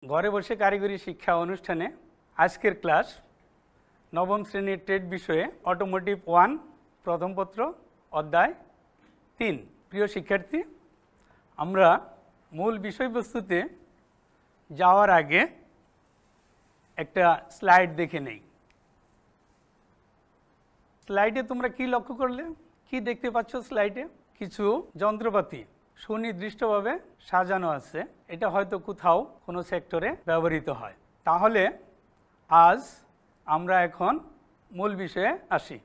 ঘরে বসে কারিগরি শিক্ষা অনুষ্ঠানে আজকের ক্লাস নবম শ্রেণীর ট্রেড বিষয়ে অটোমোটিভ 1 প্রথম পত্র অধ্যায় 3। প্রিয় শিক্ষার্থী, আমরা মূল বিষয়বস্তুতে যাওয়ার আগে একটা স্লাইড দেখে নেই। স্লাইডে তোমরা কি লক্ষ্য করলে, কি দেখতে পাচ্ছ? স্লাইডে কিছু যন্ত্রপাতি সুনির্দিষ্টভাবে সাজানো আছে। এটা হয়তো কোথাও কোনো সেক্টরে ব্যবহৃত হয়। তাহলে আজ আমরা এখন মূল বিষয়ে আসি।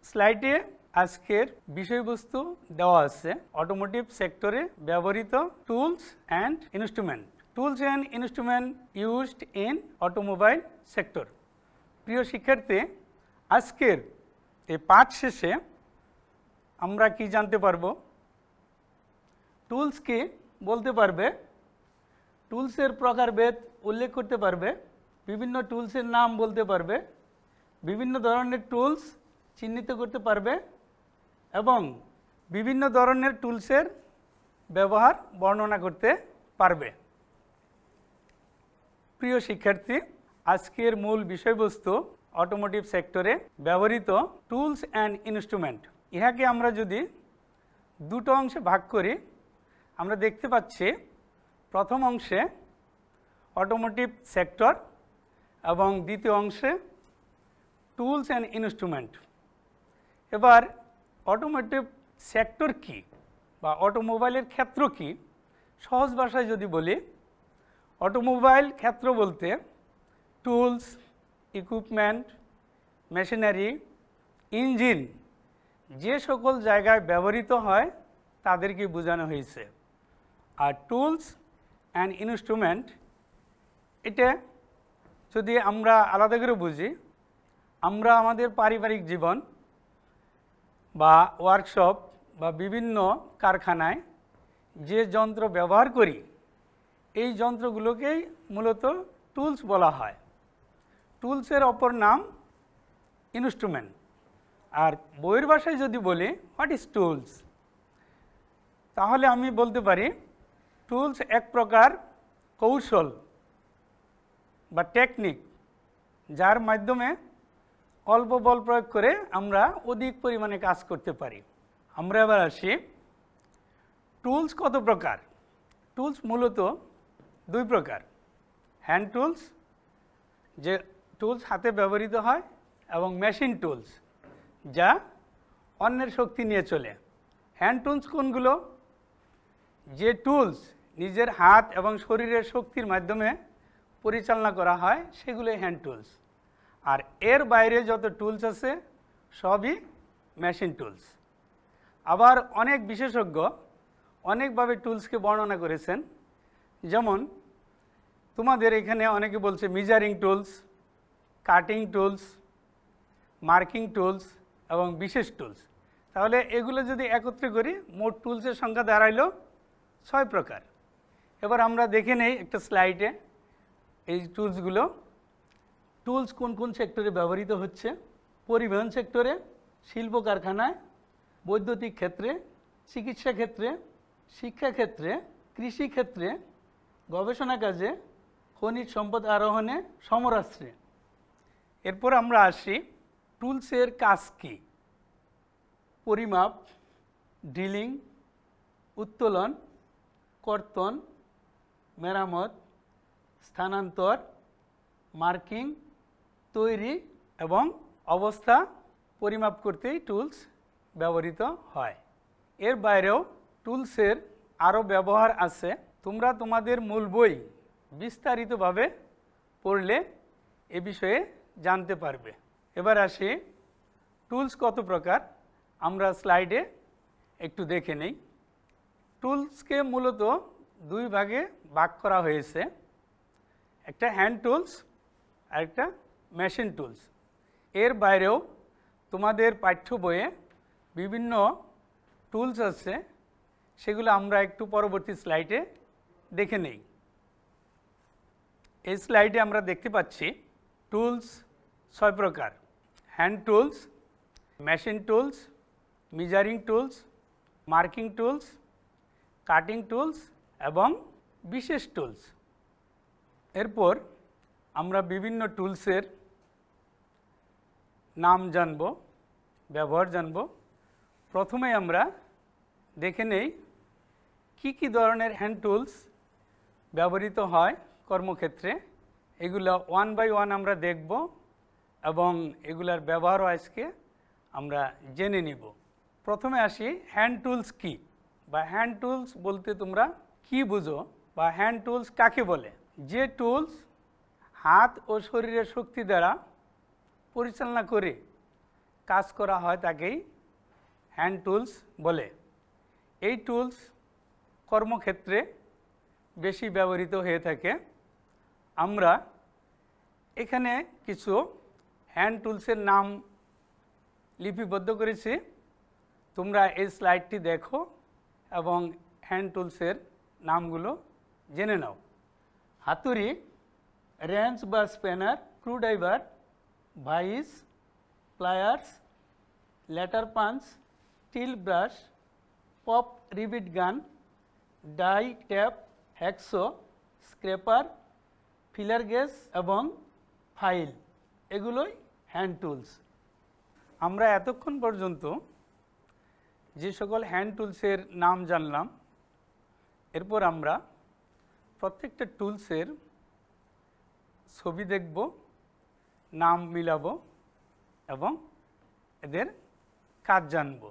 স্লাইডে আজকের বিষয়বস্তু দেওয়া আছে অটোমোটিভ সেক্টরে ব্যবহৃত tools and instrument. Tools and instrument used in automobile sector. প্রিয় শিক্ষার্থী, আজকের এই পাঠ শেষে আমরা কি জানতে পারবো? টুলস কি বলতে পারবে, টুলসের প্রকারভেদ উল্লেখ করতে পারবে, বিভিন্ন টুলসের নাম বলতে পারবে, বিভিন্ন ধরনের টুলস চিহ্নিত করতে পারবে এবং বিভিন্ন ধরনের টুলসের ব্যবহার বর্ণনা করতে পারবে। প্রিয় শিক্ষার্থী, আজকের মূল বিষয়বস্তু অটোমোটিভ সেক্টরে ব্যবহৃত টুলস অ্যান্ড ইনস্ট্রুমেন্ট। ইহাকে আমরা যদি দুটো অংশে ভাগ করি, আমরা দেখতে পাচ্ছি প্রথম অংশে অটোমোটিভ সেক্টর এবং দ্বিতীয় অংশে টুলস অ্যান্ড ইনস্ট্রুমেন্ট। এবার অটোমোটিভ সেক্টর কি বা অটোমোবাইলের ক্ষেত্র কি, সহজ ভাষায় যদি বলি, অটোমোবাইল ক্ষেত্র বলতে টুলস, ইকুইপমেন্ট, মেশিনারি, ইঞ্জিন যে সকল জায়গায় ব্যবহৃত হয় তাদেরকে বোঝানো হয়েছে। আর টুলস অ্যান্ড ইনস্ট্রুমেন্ট এটা যদি আমরা আলাদা করে বুঝি, আমরা আমাদের পারিবারিক জীবন বা ওয়ার্কশপ বা বিভিন্ন কারখানায় যে যন্ত্র ব্যবহার করি, এই যন্ত্রগুলোকেই মূলত টুলস বলা হয়। টুলসের অপর নাম ইনস্ট্রুমেন্ট। আর বইয়ের ভাষায় যদি বলি হোয়াট ইজ টুলস, তাহলে আমি বলতে পারি টুলস এক প্রকার কৌশল বা টেকনিক, যার মাধ্যমে অল্প বল প্রয়োগ করে আমরা অধিক পরিমাণে কাজ করতে পারি। আমরা এবার আসি টুলস কত প্রকার। টুলস মূলত দুই প্রকার, হ্যান্ড টুলস, যে টুলস হাতে ব্যবহৃত হয়, এবং মেশিন টুলস, যা অন্যের শক্তি নিয়ে চলে। হ্যান্ড টুলস কোনগুলো? যে টুলস নিজের হাত এবং শরীরের শক্তির মাধ্যমে পরিচালনা করা হয় সেগুলোই হ্যান্ড টুলস। আর এর বাইরে যত টুলস আছে সবই মেশিন টুলস। আবার অনেক বিশেষজ্ঞ অনেকভাবে টুলসকে বর্ণনা করেছেন। যেমন তোমাদের এখানে অনেকে বলছে measuring tools, cutting tools, marking tools এবং বিশেষ টুলস। তাহলে এগুলো যদি একত্রে করি, মোট টুলসের সংখ্যা দাঁড়াইল 6 প্রকার। এবার আমরা দেখে নেই একটা স্লাইডে এই টুলসগুলো। টুলস কোন কোন সেক্টরে ব্যবহৃত হচ্ছে? পরিবহন সেক্টরে, শিল্প কারখানায়, বৈদ্যুতিক ক্ষেত্রে, চিকিৎসা ক্ষেত্রে, শিক্ষা ক্ষেত্রে, কৃষি ক্ষেত্রে, গবেষণা কাজে, খনিজ সম্পদ আরোহণে, সমরাস্ত্রে। এরপর আমরা আসি টুলসের কাজ কী। পরিমাপ, ড্রিলিং, উত্তোলন, কর্তন, মেরামত, স্থানান্তর, মার্কিং, তৈরি এবং অবস্থা পরিমাপ করতেই টুলস ব্যবহৃত হয়। এর বাইরেও টুলসের আরও ব্যবহার আছে। তোমরা তোমাদের মূল বই বিস্তারিতভাবে পড়লে এ বিষয়ে জানতে পারবে। এবার আসি টুলস কত প্রকার, আমরা স্লাইডে একটু দেখে নেই। টুলসকে মূলত দুই ভাগে ভাগ করা হয়েছে, একটা হ্যান্ড টুলস আর একটা মেশিন টুলস। এর বাইরেও তোমাদের পাঠ্য বইয়ে বিভিন্ন টুলস আছে, সেগুলো আমরা একটু পরবর্তী স্লাইডে দেখে নেই। এই স্লাইডে আমরা দেখতে পাচ্ছি টুলস 6 প্রকার, hand tools, machine tools, measuring tools, marking tools, cutting tools এবং বিশেষ টুলস। এরপর আমরা বিভিন্ন টুলসের নাম জানব, ব্যবহার জানব। প্রথমে আমরা দেখে নেই কি কি ধরনের হ্যান্ড টুলস ব্যবহৃত হয় কর্মক্ষেত্রে। এগুলো ওয়ান বাই ওয়ান আমরা দেখব এবং এগুলার ব্যবহারও আজকে আমরা জেনে নিব। প্রথমে আসি হ্যান্ড টুলস কি, বা হ্যান্ড টুলস বলতে তোমরা কি বুঝো, বা হ্যান্ড টুলস কাকে বলে। যে টুলস হাত ও শরীরের শক্তি দ্বারা পরিচালনা করে কাজ করা হয় তাকেই হ্যান্ড টুলস বলে। এই টুলস কর্মক্ষেত্রে বেশি ব্যবহৃত হয়ে থাকে। আমরা এখানে কিছু হ্যান্ড টুলসের নাম লিপিবদ্ধ করেছি, তোমরা এই স্লাইডটি দেখো এবং হ্যান্ড টুলসের নামগুলো জেনে নাও। হাতুড়ি, রেঞ্চ বা spanner, screwdriver, vice, pliers, letter punch, steel brush, pop rivet gun, die tap, hacksaw, scraper, feeler gauge এবং ফাইল, এগুলোই হ্যান্ড টুলস। আমরা এতক্ষণ পর্যন্ত যে সকল হ্যান্ড টুলসের নাম জানলাম, এরপর আমরা প্রত্যেকটা টুলসের ছবি দেখব, নাম মিলাবো এবং এদের কাজ জানব।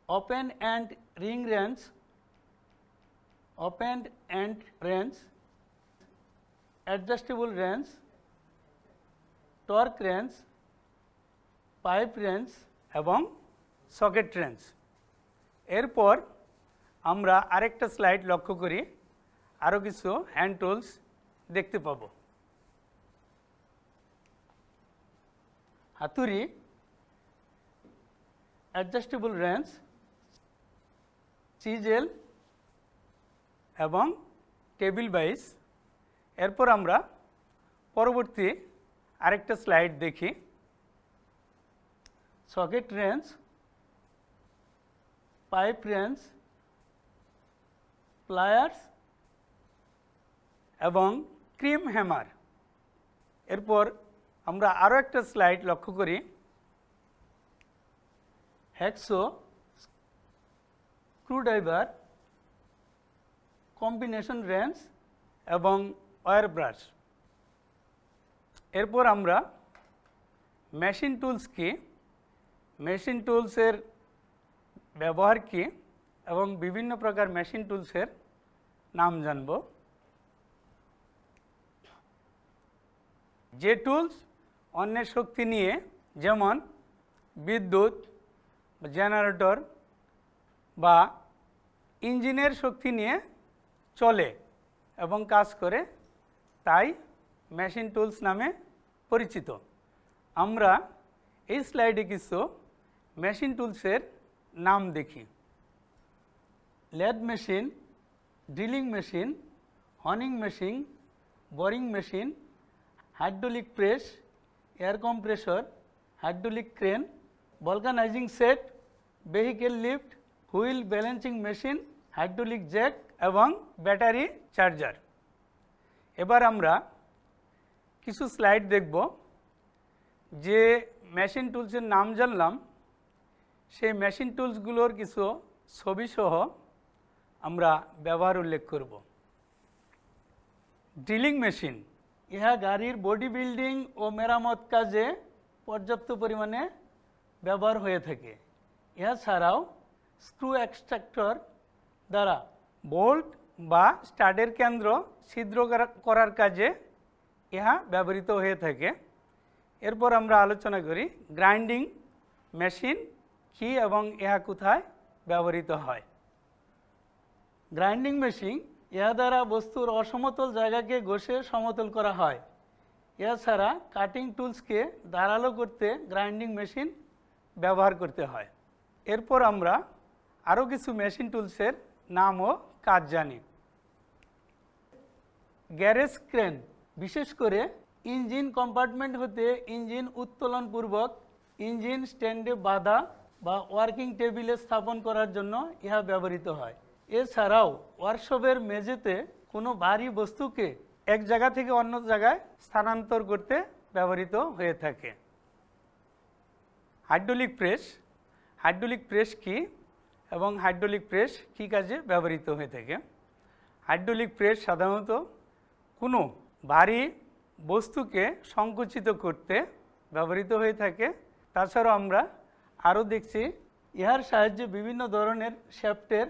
Open end ring wrench, open end wrench, adjustable wrench, torque wrench, pipe wrench এবং সকেট রেঞ্চ। এরপর আমরা আরেকটা স্লাইড লক্ষ্য করি, আরও কিছু হ্যান্ড টুলস দেখতে পাব। হাতুড়ি, অ্যাডজাস্টেবল রেঞ্চ, চিজেল এবং টেবিল বাইস। এরপর আমরা পরবর্তী আরেকটা স্লাইড দেখি। Socket wrench, pipe wrench, pliers এবং ক্রিম হ্যামার। এরপর আমরা আরও একটা স্লাইড লক্ষ্য করি। হ্যাকসো, স্ক্রুড্রাইভার, কম্বিনেশন রেঞ্চ এবং ওয়্যার ব্রাশ। এরপর আমরা মেশিন টুলস কি, মেশিন টুলসের ব্যবহার কি এবং বিভিন্ন প্রকার মেশিন টুলসের নাম জানব। যে টুলস অন্যের শক্তি নিয়ে, যেমন বিদ্যুৎ, জেনারেটর বা ইঞ্জিনের শক্তি নিয়ে চলে এবং কাজ করে, তাই মেশিন টুলস নামে পরিচিত। আমরা এই স্লাইডে কিছু মেশিন টুলসের নাম দেখি। Lathe machine, drilling machine, honing machine, boring machine, hydraulic press, air compressor, hydraulic crane, vulcanizing set, vehicle lift, wheel balancing machine, hydraulic jack এবং ব্যাটারি চার্জার। এবার আমরা কিছু স্লাইড দেখব। যে মেশিন টুলসের নাম জানলাম, সেই মেশিন টুলসগুলোর কিছু ছবি সহ আমরা ব্যবহার উল্লেখ করব। ড্রিলিং মেশিন, ইহা গাড়ির বডি বিল্ডিং ও মেরামত কাজে পর্যাপ্ত পরিমাণে ব্যবহার হয়ে থাকে। ইহা ছাড়াও স্ক্রু এক্সট্রাক্টর দ্বারা বোল্ট বা স্টাডের কেন্দ্র ছিদ্র করার কাজে ইহা ব্যবহৃত হয়ে থাকে। এরপর আমরা আলোচনা করি গ্রাইন্ডিং মেশিন কি এবং ইহা কোথায় ব্যবহৃত হয়। গ্রাইন্ডিং মেশিন, ইহা দ্বারা বস্তুর অসমতল জায়গাকে ঘষে সমতল করা হয়। এছাড়া কাটিং টুলসকে ধারালো করতে গ্রাইন্ডিং মেশিন ব্যবহার করতে হয়। এরপর আমরা আরও কিছু মেশিন টুলসের নাম ও কাজ জানি। গ্যারেজ ক্রেন, বিশেষ করে ইঞ্জিন কম্পার্টমেন্ট হতে ইঞ্জিন উত্তোলনপূর্বক ইঞ্জিন স্ট্যান্ডে বাঁধা বা ওয়ার্কিং টেবিলে স্থাপন করার জন্য ইহা ব্যবহৃত হয়। এছাড়াও ওয়ার্কশপের মেঝেতে কোনো ভারী বস্তুকে এক জায়গা থেকে অন্য জায়গায় স্থানান্তর করতে ব্যবহৃত হয়ে থাকে। হাইড্রোলিক প্রেস, হাইড্রোলিক প্রেস কি এবং হাইড্রোলিক প্রেস কী কাজে ব্যবহৃত হয়ে থাকে? হাইড্রোলিক প্রেস সাধারণত কোনো ভারী বস্তুকে সংকুচিত করতে ব্যবহৃত হয়ে থাকে। তাছাড়াও আমরা আরও দেখছি ইহার সাহায্যে বিভিন্ন ধরনের শ্যাফটের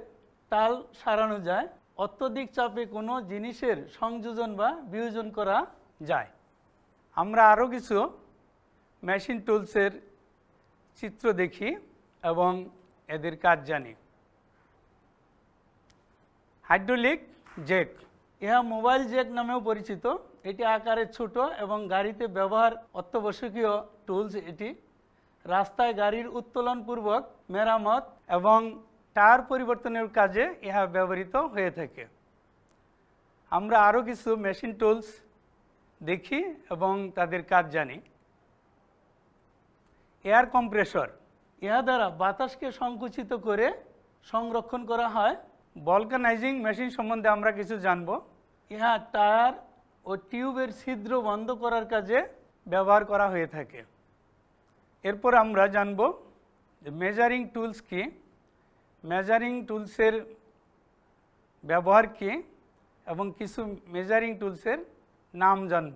টাল সারানো যায়, অত্যধিক চাপে কোনো জিনিসের সংযোজন বা বিয়োজন করা যায়। আমরা আরও কিছু মেশিন টুলসের চিত্র দেখি এবং এদের কাজ জানি। হাইড্রোলিক জ্যাক, ইহা মোবাইল জ্যাক নামেও পরিচিত। এটি আকারে ছোট এবং গাড়িতে ব্যবহার অত্যাবশ্যকীয় টুলস। এটি রাস্তায় গাড়ির উত্তোলনপূর্বক মেরামত এবং টায়ার পরিবর্তনের কাজে ইহা ব্যবহৃত হয়ে থাকে। আমরা আরও কিছু মেশিন টুলস দেখি এবং তাদের কাজ জানি। এয়ার কম্প্রেসর, ইহা দ্বারা বাতাসকে সংকুচিত করে সংরক্ষণ করা হয়। ভলকানাইজিং মেশিন সম্বন্ধে আমরা কিছু জানব। ইহা টায়ার ও টিউবের ছিদ্র বন্ধ করার কাজে ব্যবহার করা হয়ে থাকে। এরপর আমরা জানব যে মেজারিং টুলস কি, মেজারিং টুলসের ব্যবহার কি এবং কিছু মেজারিং টুলসের নাম জানব।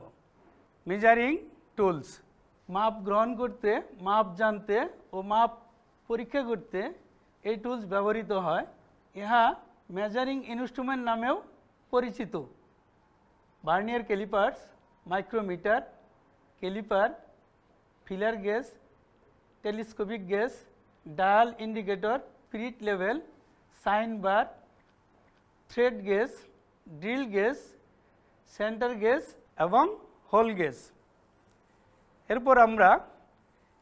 মেজারিং টুলস, মাপ গ্রহণ করতে, মাপ জানতে ও মাপ পরীক্ষা করতে এই টুলস ব্যবহৃত হয়। ইহা মেজারিং ইনস্ট্রুমেন্ট নামেও পরিচিত। Vernier callipers, micrometer, calliper, feeler gauge, telescopic gauge, dial indicator, spirit level, sine bar, thread gauge, drill gauge, centre gauge এবং হোল গেজ। এরপর আমরা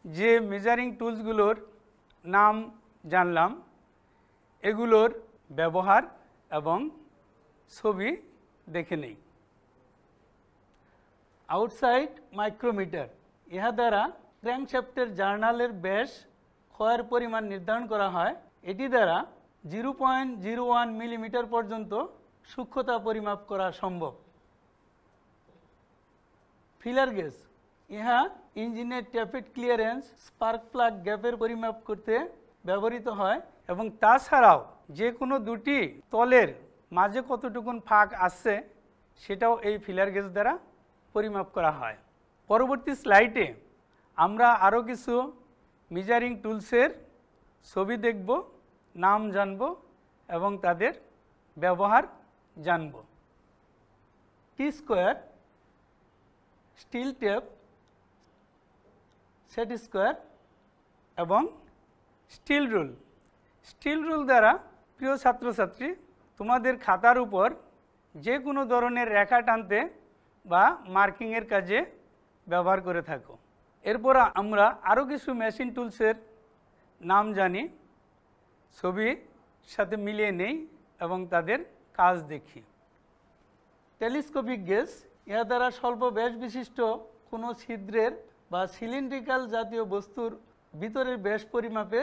যে মেজারিং টুলসগুলোর নাম জানলাম এগুলোর ব্যবহার এবং ছবি দেখে নেই। আউটসাইড মাইক্রোমিটার, ইহা দ্বারা ক্র্যাঙ্কশ্যাফটের জার্নালের ব্যাস ক্ষয়ের পরিমাণ নির্ধারণ করা হয়। এটি দ্বারা 0.01 মিলিমিটার পর্যন্ত সূক্ষ্মতা পরিমাপ করা সম্ভব। ফিলার গেজ, ইহা ইঞ্জিনের ট্যাপেট ক্লিয়ারেন্স, স্পার্ক প্লাগ গ্যাপের পরিমাপ করতে ব্যবহৃত হয় এবং তাছাড়াও যে কোনো দুটি তলের মাঝে কতটুকুন ফাঁক আসছে সেটাও এই ফিলার গেজ দ্বারা পরিমাপ করা হয়। পরবর্তী স্লাইডে আমরা আরও কিছু মেজারিং টুলসের ছবি দেখব, নাম জানব এবং তাদের ব্যবহার জানব। T square, steel tape, set square এবং স্টিল রুল। স্টিল রুল দ্বারা প্রিয় ছাত্রছাত্রী তোমাদের খাতার উপর যে কোনো ধরনের রেখা টানতে বা মার্কিংয়ের কাজে ব্যবহার করে থাকো। এরপর আমরা আরও কিছু মেশিন টুলসের নাম জানি, ছবির সাথে মিলিয়ে নেই এবং তাদের কাজ দেখি। টেলিস্কোপিক গেজ, ইহা দ্বারা স্বল্প ব্যাস বিশিষ্ট কোনো ছিদ্রের বা সিলিন্ড্রিক্যাল জাতীয় বস্তুর ভিতরের ব্যাস পরিমাপে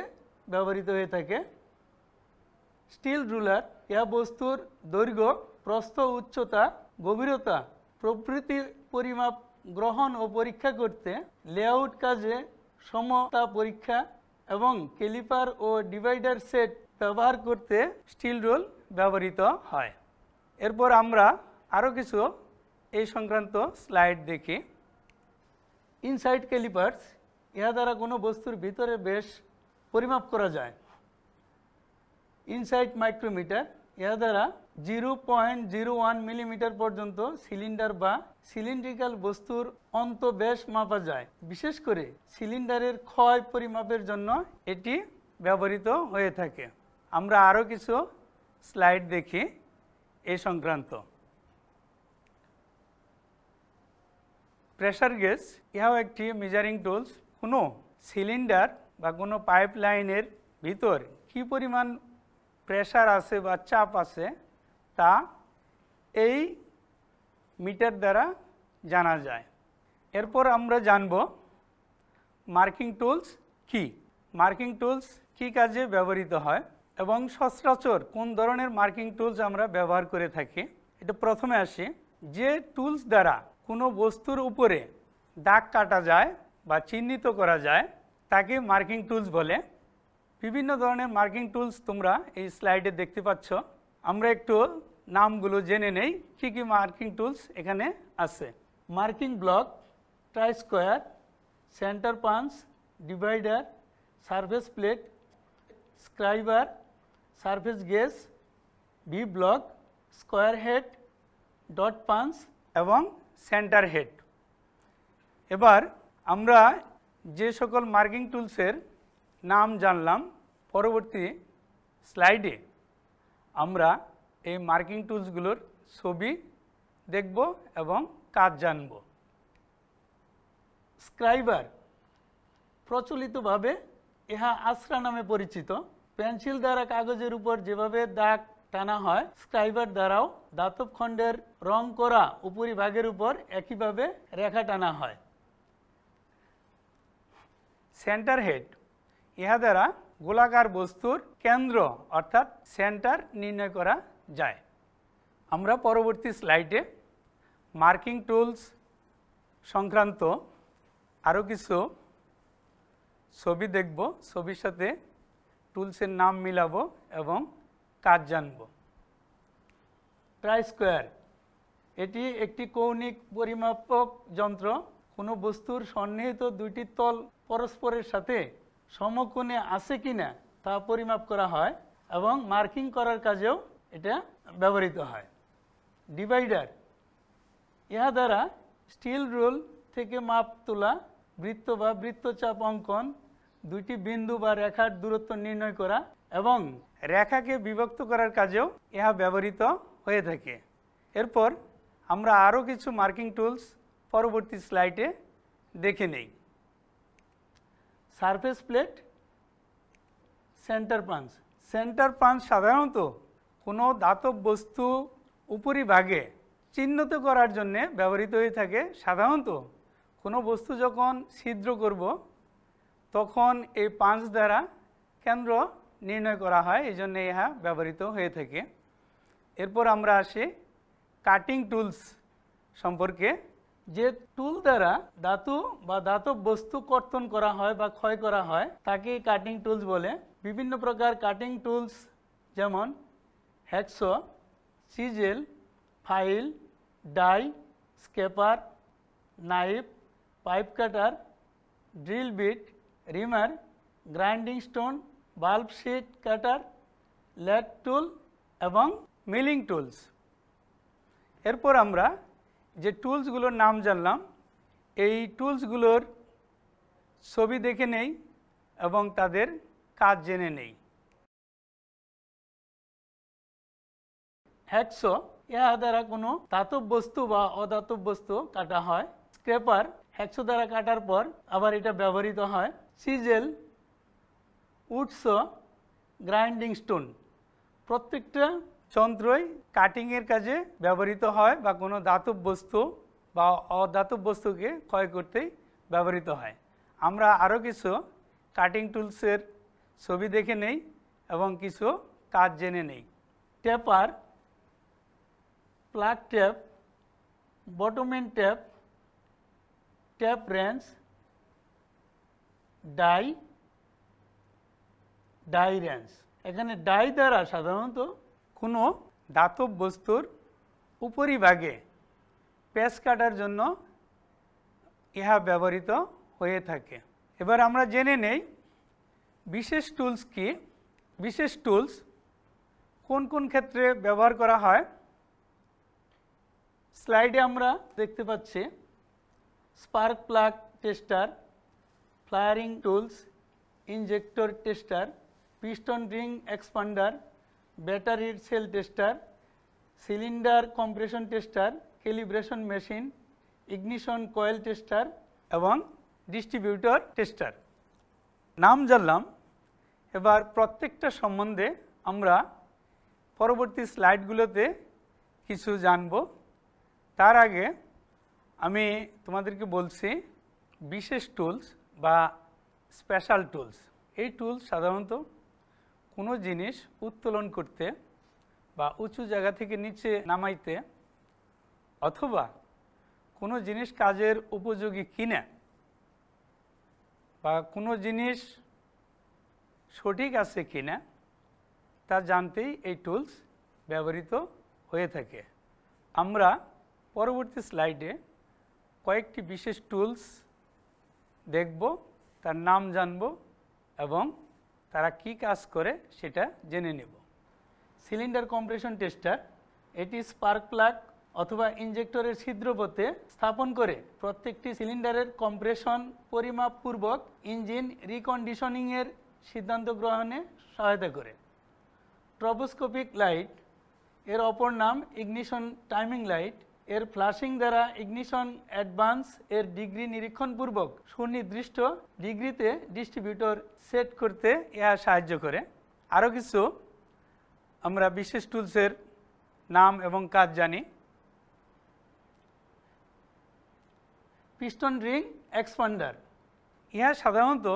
ব্যবহৃত হয়ে থাকে। স্টিল রুলার, ইহা বস্তুর দৈর্ঘ্য, প্রস্থ, উচ্চতা, গভীরতা প্রভৃতি পরিমাপ গ্রহণ ও পরীক্ষা করতে, লেআউট কাজে সমতা পরীক্ষা এবং ক্যালিপার ও ডিভাইডার সেট ব্যবহার করতে স্টিল রুল ব্যবহৃত হয়। এরপর আমরা আরও কিছু এই সংক্রান্ত স্লাইড দেখি। ইনসাইড ক্যালিপার্স, ইহা দ্বারা কোনো বস্তুর ভিতরে ব্যাস পরিমাপ করা যায়। ইনসাইড মাইক্রোমিটার, ইহা দ্বারা 0.01 মিলিমিটার পর্যন্ত সিলিন্ডার বা সিলিন্ড্রিক্যাল বস্তুর অন্তঃব্যাস মাপা যায়। বিশেষ করে সিলিন্ডারের ক্ষয় পরিমাপের জন্য এটি ব্যবহৃত হয়ে থাকে। আমরা আরও কিছু স্লাইড দেখি এই সংক্রান্ত। প্রেসার গেজ, ইহাও একটি মেজারিং টুলস। কোনো সিলিন্ডার বা কোনো পাইপ লাইনের ভিতর কী পরিমাণ প্রেসার আছে বা চাপ আছে তা এই মিটার দ্বারা জানা যায়। এরপর আমরা জানব মার্কিং টুলস কি, মার্কিং টুলস কী কাজে ব্যবহৃত হয়। এবং সচরাচর কোন ধরনের মার্কিং টুলস আমরা ব্যবহার করে থাকি। এটা প্রথমে আসি, যে টুলস দ্বারা কোনো বস্তুর উপরে দাগ কাটা যায় বা চিহ্নিত করা যায় তাকে মার্কিং টুলস বলে। বিভিন্ন ধরনের মার্কিং টুলস তোমরা এই স্লাইডে দেখতে পাচ্ছ। আমরা একটু নামগুলো জেনে নেই কী কী মার্কিং টুলস এখানে আছে। Marking block, try square, centre punch, divider, surface plate, scriber, surface gauge, V block, square head, dot punch এবং সেন্টার হেড। এবার আমরা যে সকল মার্কিং টুলসের নাম জানলাম, পরবর্তী স্লাইডে আমরা এই মার্কিং টুলসগুলোর ছবি দেখব এবং কাজ জানব। স্ক্রাইবার প্রচলিতভাবে ইহা আশ্রা নামে পরিচিত। পেন্সিল দ্বারা কাগজের উপর যেভাবে দাগ টানা হয়, স্ক্রাইবার দ্বারাও ধাতব খণ্ডের রং করা উপরিভাগের উপর একইভাবে রেখা টানা হয়। সেন্টার হেড, ইহা দ্বারা গোলাকার বস্তুর কেন্দ্র অর্থাৎ সেন্টার নির্ণয় করা যায়। আমরা পরবর্তী স্লাইডে মার্কিং টুলস সংক্রান্ত আরও কিছু ছবি দেখব, ছবির সাথে টুলসের নাম মিলাবো এবং কাজ জানব। ট্রাই স্কোয়ার, এটি একটি কৌণিক পরিমাপক যন্ত্র। কোনো বস্তুর সন্নিহিত দুইটি তল পরস্পরের সাথে সমকোণে আছে কিনা তা পরিমাপ করা হয় এবং মার্কিং করার কাজেও এটা ব্যবহৃত হয়। ডিভাইডার, ইহা দ্বারা স্টিল রুল থেকে মাপ তোলা, বৃত্ত বা বৃত্তচাপ অঙ্কন, দুইটি বিন্দু বা রেখার দূরত্ব নির্ণয় করা এবং রেখাকে বিভক্ত করার কাজেও ইহা ব্যবহৃত হয়ে থাকে। এরপর আমরা আরও কিছু মার্কিং টুলস পরবর্তী স্লাইডে দেখে নেই। Surface plate, centre punch. Centre punch সাধারণত কোনো ধাতব বস্তু উপরিভাগে চিহ্নিত করার জন্য ব্যবহৃত হয়ে থাকে। সাধারণত কোনো বস্তু যখন ছিদ্র করব তখন এই পাঞ্চ দ্বারা কেন্দ্র নির্ণয় করা হয়, এই জন্য ইহা ব্যবহৃত হয়ে থাকে। এরপর আমরা আসি কাটিং টুলস সম্পর্কে। যে টুল দ্বারা ধাতু বা ধাতব বস্তু কর্তন করা হয় বা ক্ষয় করা হয় তাকে কাটিং টুলস বলে। বিভিন্ন প্রকার কাটিং টুলস যেমন hacksaw, chisel, file, die, scraper, knife, pipe cutter, drill bit, reamer, grinding stone, bulb sheet cutter, lead tool এবং মিলিং টুলস। এরপর আমরা যে টুলসগুলোর নাম জানলাম, এই টুলসগুলোর ছবি দেখে নেই এবং তাদের কাজ জেনে নেই। হ্যাকসো, ইহা দ্বারা কোনো ধাতব বস্তু বা অধাতব বস্তু কাটা হয়। স্ক্রেপার, হ্যাকসো দ্বারা কাটার পর আবার এটা ব্যবহৃত হয়। সিজেল, উডসো, গ্রাইন্ডিং স্টোন, প্রত্যেকটা যন্ত্রই কাটিংয়ের কাজে ব্যবহৃত হয় বা কোনো ধাতব বস্তু বা অধাতব বস্তুকে ক্ষয় করতেই ব্যবহৃত হয়। আমরা আরও কিছু কাটিং টুলসের ছবি দেখে নেই এবং কিছু কাজ জেনে নেই। Taper, plug tap, bottoming tap, tap wrench, die, die wrench. এখানে ডাই দ্বারা সাধারণত কোনো ধাতব বস্তুর উপরিভাগে পেঁচ কাটার জন্য ইহা ব্যবহৃত হয়ে থাকে। এবার আমরা জেনে নেই বিশেষ টুলস কি। বিশেষ টুলস কোন কোন ক্ষেত্রে ব্যবহার করা হয়। স্লাইডে আমরা দেখতে পাচ্ছি spark plug tester, flaring tools, injector tester, piston ring expander, ব্যাটারির cell tester, cylinder compression tester, calibration machine, ignition coil tester এবং ডিস্ট্রিবিউটর টেস্টার। নাম জানলাম, এবার প্রত্যেকটা সম্বন্ধে আমরা পরবর্তী স্লাইডগুলোতে কিছু জানব। তার আগে আমি তোমাদেরকে বলছি বিশেষ টুলস বা স্পেশাল টুলস। এই টুলস সাধারণত কোনো জিনিস উত্তোলন করতে বা উঁচু জায়গা থেকে নিচে নামাইতে অথবা কোনো জিনিস কাজের উপযোগী কিনা বা কোনো জিনিস সঠিক আছে কিনা তা জানতেই এই টুলস ব্যবহৃত হয়ে থাকে। আমরা পরবর্তী স্লাইডে কয়েকটি বিশেষ টুলস দেখব, তার নাম জানব এবং তারা কি কাজ করে সেটা জেনে নেব। সিলিন্ডার কম্প্রেশন টেস্টার, এটি স্পার্ক প্লাগ অথবা ইনজেক্টরের ছিদ্রপথে স্থাপন করে প্রত্যেকটি সিলিন্ডারের কম্প্রেশন পরিমাপপূর্বক ইঞ্জিন রিকন্ডিশনিংয়ের সিদ্ধান্ত গ্রহণে সহায়তা করে। ট্রবোস্কোপিক লাইট, এর অপর নাম ইগনিশন টাইমিং লাইট, এর ফ্লাশিং দ্বারা ইগনিশন অ্যাডভান্স এর ডিগ্রি নিরীক্ষণপূর্বক সুনির্দিষ্ট ডিগ্রিতে ডিস্ট্রিবিউটর সেট করতে ইহা সাহায্য করে। আরও কিছু আমরা বিশেষ টুলসের নাম এবং কাজ জানি। পিস্টন রিং এক্সপান্ডার, ইহা সাধারণত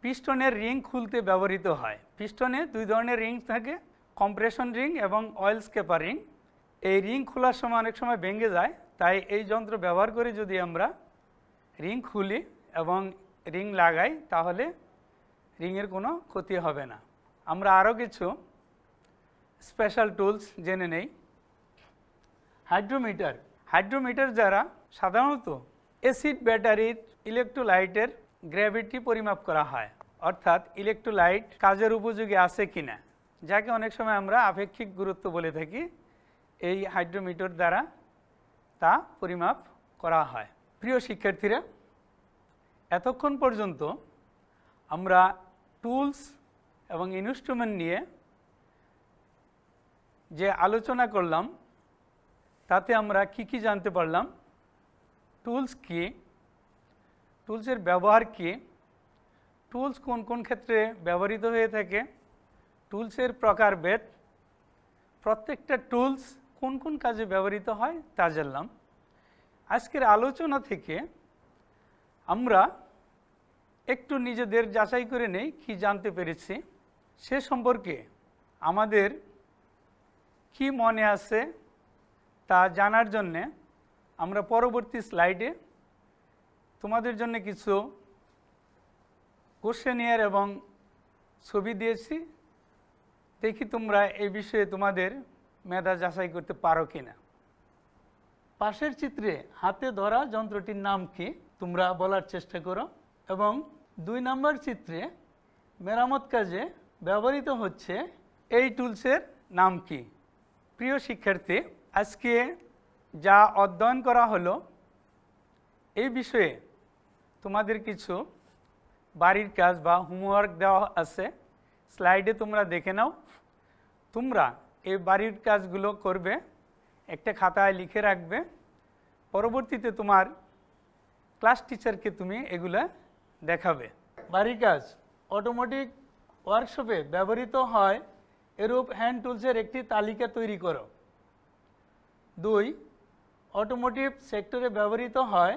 পিস্টনের রিং খুলতে ব্যবহৃত হয়। পিস্টনে দুই ধরনের রিং থাকে, কম্প্রেশন রিং এবং অয়েল স্কেপার রিং। এই রিং খোলার সময় অনেক সময় ভেঙে যায়, তাই এই যন্ত্র ব্যবহার করে যদি আমরা রিং খুলি এবং রিং লাগাই তাহলে রিংয়ের কোনো ক্ষতি হবে না। আমরা আরও কিছু স্পেশাল টুলস জেনে নেই। হাইড্রোমিটার, হাইড্রোমিটার দ্বারা সাধারণত অ্যাসিড ব্যাটারির ইলেকট্রোলাইটের গ্র্যাভিটি পরিমাপ করা হয়, অর্থাৎ ইলেকট্রোলাইট কাজের উপযোগী আছে কিনা, যাকে অনেক সময় আমরা আপেক্ষিক গুরুত্ব বলে থাকি। এই হাইড্রোমিটার দ্বারা তা পরিমাপ করা হয়। প্রিয় শিক্ষার্থীরা, এতক্ষণ পর্যন্ত আমরা টুলস এবং ইনস্ট্রুমেন্ট নিয়ে যে আলোচনা করলাম তাতে আমরা কি জানতে পারলাম, টুলস কি, টুলসের ব্যবহার কি, টুলস কোন কোন ক্ষেত্রে ব্যবহৃত হয়ে থাকে, টুলসের প্রকারভেদ, প্রত্যেকটা টুলস কোন কোন কাজে ব্যবহৃত হয় তা জানলাম। আজকের আলোচনা থেকে আমরা একটু নিজেদের যাচাই করে নেই কি জানতে পেরেছি, সে সম্পর্কে আমাদের কি মনে আছে তা জানার জন্যে আমরা পরবর্তী স্লাইডে তোমাদের জন্য কিছু কোশ্চেনিয়ার এবং ছবি দিয়েছি। দেখি তোমরা এই বিষয়ে তোমাদের মেধা যাচাই করতে পারো কিনা। পাশের চিত্রে হাতে ধরা যন্ত্রটির নাম কি তোমরা বলার চেষ্টা করো, এবং 2 নম্বর চিত্রে মেরামত কাজে ব্যবহৃত হচ্ছে এই টুলসের নাম কি। প্রিয় শিক্ষার্থী, আজকে যা অধ্যয়ন করা হলো এই বিষয়ে তোমাদের কিছু বাড়ির কাজ বা হোমওয়ার্ক দেওয়া আছে, স্লাইডে তোমরা দেখে নাও। তোমরা এই বাড়ির কাজগুলো করবে, একটা খাতায় লিখে রাখবে, পরবর্তীতে তোমার ক্লাস টিচারকে তুমি এগুলো দেখাবে। বাড়ির কাজ, অটোমেটিক ওয়ার্কশপে ব্যবহৃত হয় এরূপ হ্যান্ড টুলসের একটি তালিকা তৈরি করো। 2, অটোমোটিভ সেক্টরে ব্যবহৃত হয়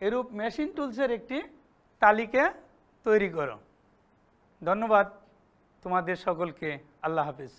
এরূপ মেশিন টুলসের একটি তালিকা তৈরি করো। ধন্যবাদ তোমাদের সকলকে। আল্লাহ হাফেজ।